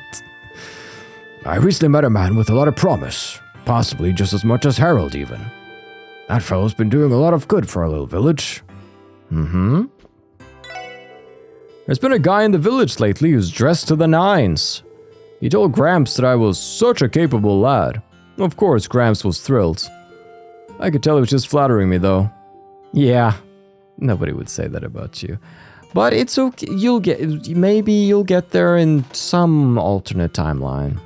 I recently met a man with a lot of promise, possibly just as much as Harold even. That fellow's been doing a lot of good for our little village. Mm-hmm. There's been a guy in the village lately who's dressed to the nines. He told Gramps that I was such a capable lad. Of course, Gramps was thrilled. I could tell he was just flattering me, though. Yeah, nobody would say that about you. But it's okay, maybe you'll get there in some alternate timeline.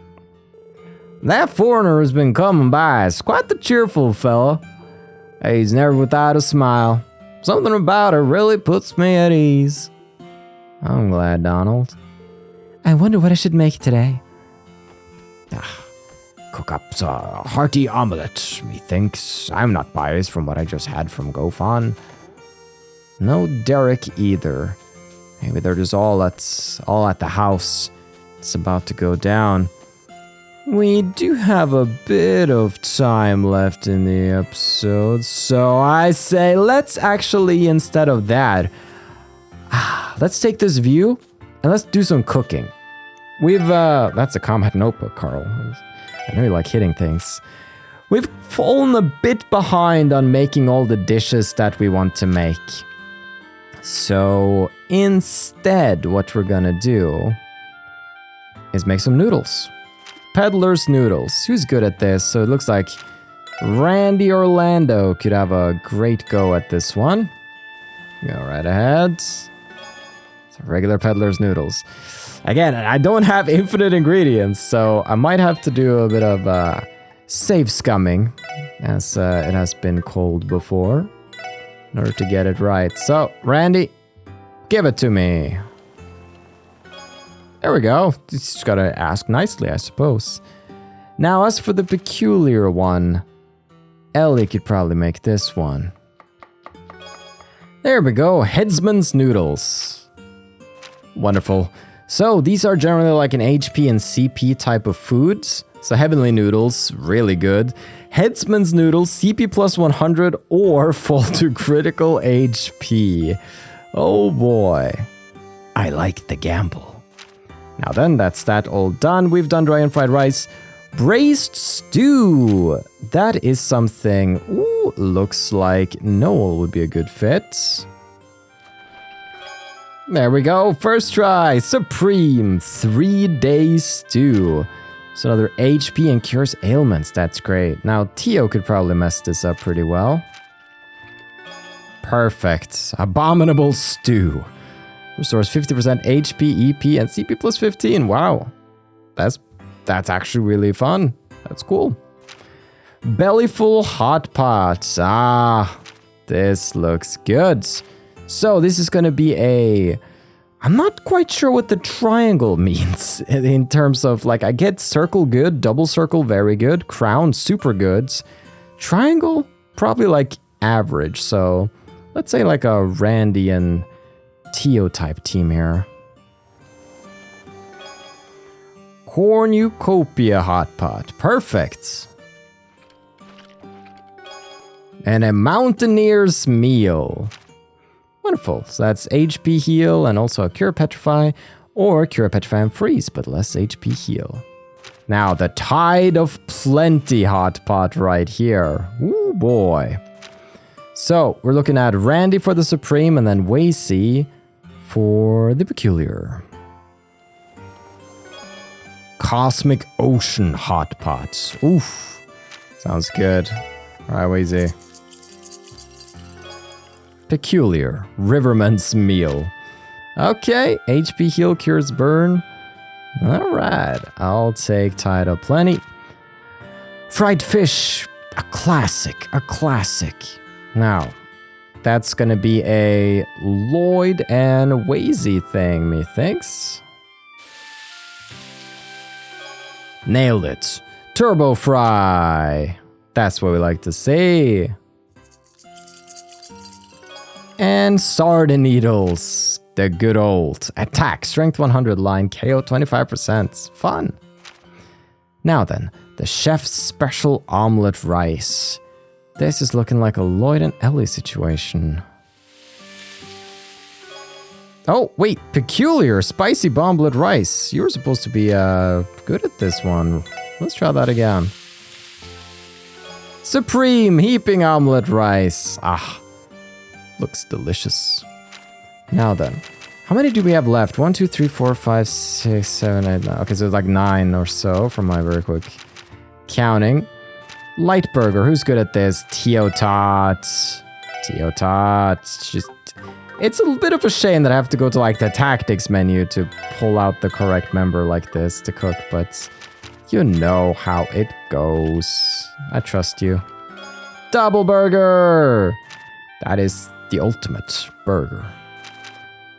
That foreigner has been coming by. He's quite the cheerful fella. He's never without a smile. Something about her really puts me at ease. I'm glad, Donald. I wonder what I should make today. Cook up a hearty omelette, methinks. I'm not biased from what I just had from Gofan. No Derek either. Maybe they're just all at the house. It's about to go down. We do have a bit of time left in the episode, so I say let's actually, instead of that, let's take this view and let's do some cooking. That's a combat notebook, Carl. I know you like hitting things. We've fallen a bit behind on making all the dishes that we want to make. So instead, what we're gonna do is make some noodles. Peddler's noodles. Who's good at this? So it looks like Randy Orlando could have a great go at this one. Go right ahead. So regular peddler's noodles. Again, I don't have infinite ingredients, so I might have to do a bit of save scumming, as it has been called before, in order to get it right. So, Randy, give it to me. There we go. Just gotta ask nicely, I suppose. Now, as for the peculiar one, Ellie could probably make this one. There we go. Headsman's noodles. Wonderful. So, these are generally like an HP and CP type of foods. So, Heavenly Noodles, really good. Headsman's Noodles, CP plus 100 or fall to critical HP. Oh boy. I like the gamble. Now then, that's that all done. We've done dry and fried rice. Braised stew. That is something, looks like Noel would be a good fit. There we go, first try, Supreme 3-day stew. So another HP and cures ailments, that's great. Now Tio could probably mess this up pretty well. Perfect, abominable stew. Restores 50% HP, EP, and CP plus 15, wow. That's actually really fun, that's cool. Bellyful hot pot, this looks good. So this is going to be I'm not quite sure what the triangle means in terms of, like, I get circle good, double circle very good, crown super good. Triangle, probably like average. So let's say like a Randy and Tio type team here. Cornucopia hot pot, perfect. And a mountaineer's meal. Wonderful. So that's HP heal and also a cure petrify, or cure petrify and freeze, but less HP heal. Now the tide of plenty hot pot right here. Ooh boy. So we're looking at Randy for the Supreme and then Wacy for the Peculiar. Cosmic Ocean hot pot. Oof. Sounds good. All right, Wacy. Peculiar, Riverman's meal. Okay, HP heal cures burn. Alright, I'll take Tide of Plenty. Fried fish, a classic. Now, that's gonna be a Lloyd and Wazy thing, methinks. Nailed it. Turbo Fry. That's what we like to see. And Sardine Needles, the good old attack, strength 100 line, KO 25%. Fun. Now then, the chef's special omelet rice. This is looking like a Lloyd and Ellie situation. Oh, wait, peculiar, spicy bomblet rice. You were supposed to be good at this one. Let's try that again. Supreme heaping omelet rice. Looks delicious. Now then, how many do we have left? 1, 2, 3, 4, 5, 6, 7, 8, 9. Okay, so it's like 9 or so from my very quick counting. Light burger, who's good at this? Tio Tots. It's a bit of a shame that I have to go to like the tactics menu to pull out the correct member like this to cook, but you know how it goes. I trust you. Double burger! That is the ultimate burger.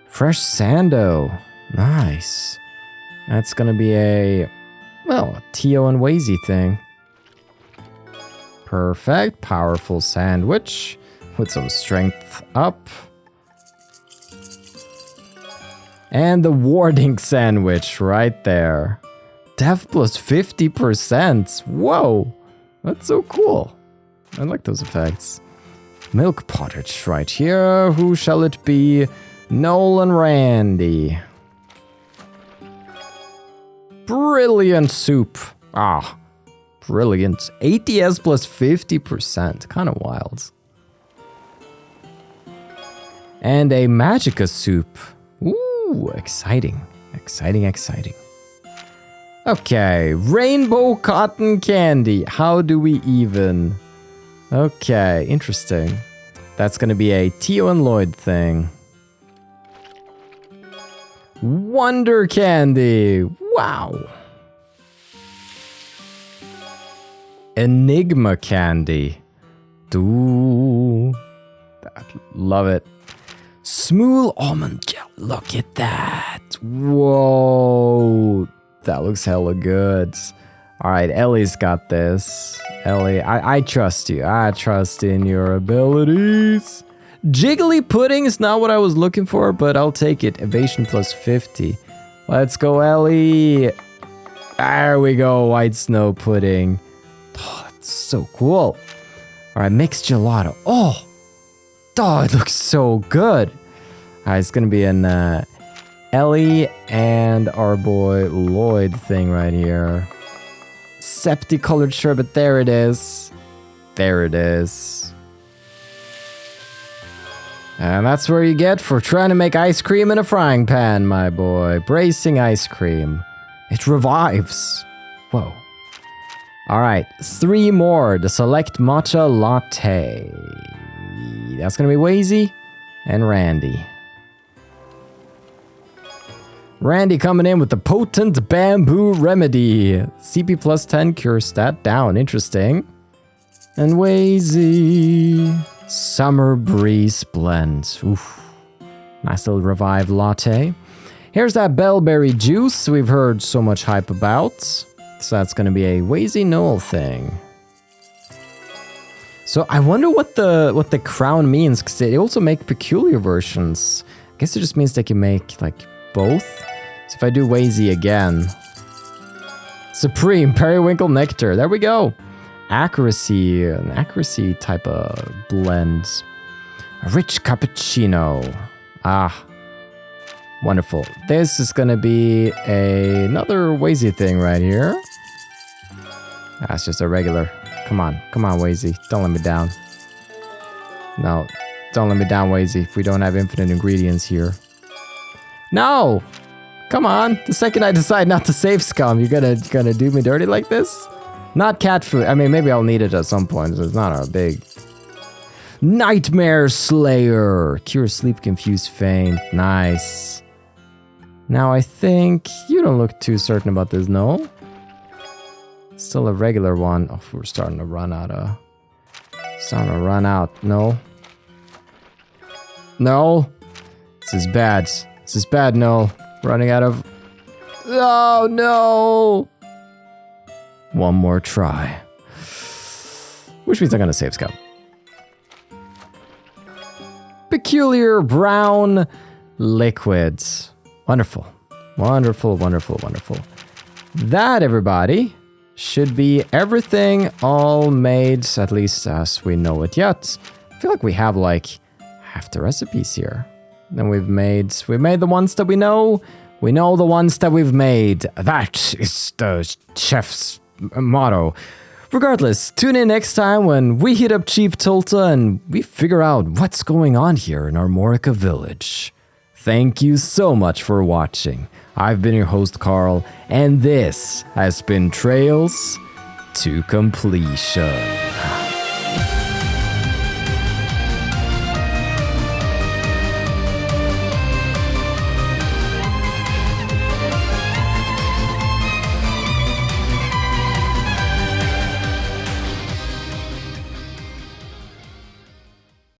Fresh Sando. Nice. That's gonna be a Tio and Wazy thing. Perfect. Powerful sandwich with some strength up. And the warding sandwich right there. Death plus 50%. Whoa. That's so cool. I like those effects. Milk pottage right here. Who shall it be? Noel and Randy. Brilliant soup. Ah, brilliant. 80s plus 50%. Kind of wild. And a Magica soup. Ooh, exciting. Exciting. Okay, rainbow cotton candy. How do we even? Okay, interesting. That's gonna be a Tio and Lloyd thing. Wonder candy. Wow. Enigma candy. Ooh. Love it. Smooth almond gel. Look at that. Whoa. That looks hella good. All right, Ellie's got this. Ellie, I trust you. I trust in your abilities. Jiggly pudding is not what I was looking for, but I'll take it. Evasion plus 50. Let's go, Ellie. There we go. White snow pudding. Oh, that's so cool. All right, mixed gelato. Oh, it looks so good. All right, it's going to be an Ellie and our boy Lloyd thing right here. Septicolored Sherbet. There it is. There it is. And that's where you get for trying to make ice cream in a frying pan, my boy. Bracing ice cream. It revives. Whoa. All right, 3 more. The Select Matcha Latte. That's going to be Wazy and Randy. Randy coming in with the Potent Bamboo Remedy. CP plus 10 cures that down. Interesting. And Wazy. Summer Breeze Blend. Oof. Nice little Revive Latte. Here's that Bellberry Juice we've heard so much hype about. So that's going to be a Wazy Noel thing. So I wonder what the crown means, because they also make peculiar versions. I guess it just means they can make like both. So if I do Wazy again. Supreme Periwinkle Nectar. There we go. Accuracy. An accuracy type of blend. A rich cappuccino. Ah. Wonderful. This is going to be another Wazy thing right here. That's just a regular. Come on, Wazy. Don't let me down. No, don't let me down, Wazy, if we don't have infinite ingredients here. No! Come on! The second I decide not to save scum, you're gonna do me dirty like this? Not cat food. I mean, maybe I'll need it at some point. So it's not a big... Nightmare Slayer! Cure sleep confused faint. Nice. Now I think... You don't look too certain about this, no? Still a regular one. Oh, we're starting to run out of... Starting to run out. No. No. This is bad. This is bad, no. Running out of... Oh, no. One more try. Which means I'm going to save scum. Peculiar brown liquids. Wonderful. Wonderful, wonderful, wonderful. That, everybody... should be everything all made, at least as we know it yet. I feel like we have like half the recipes here. Then we've made the ones that we know. We know the ones that we've made. That is the chef's motto. Regardless, tune in next time when we hit up Chief Tulta and we figure out what's going on here in Armorica Village. Thank you so much for watching. I've been your host, Carl, and this has been Trails to Completion.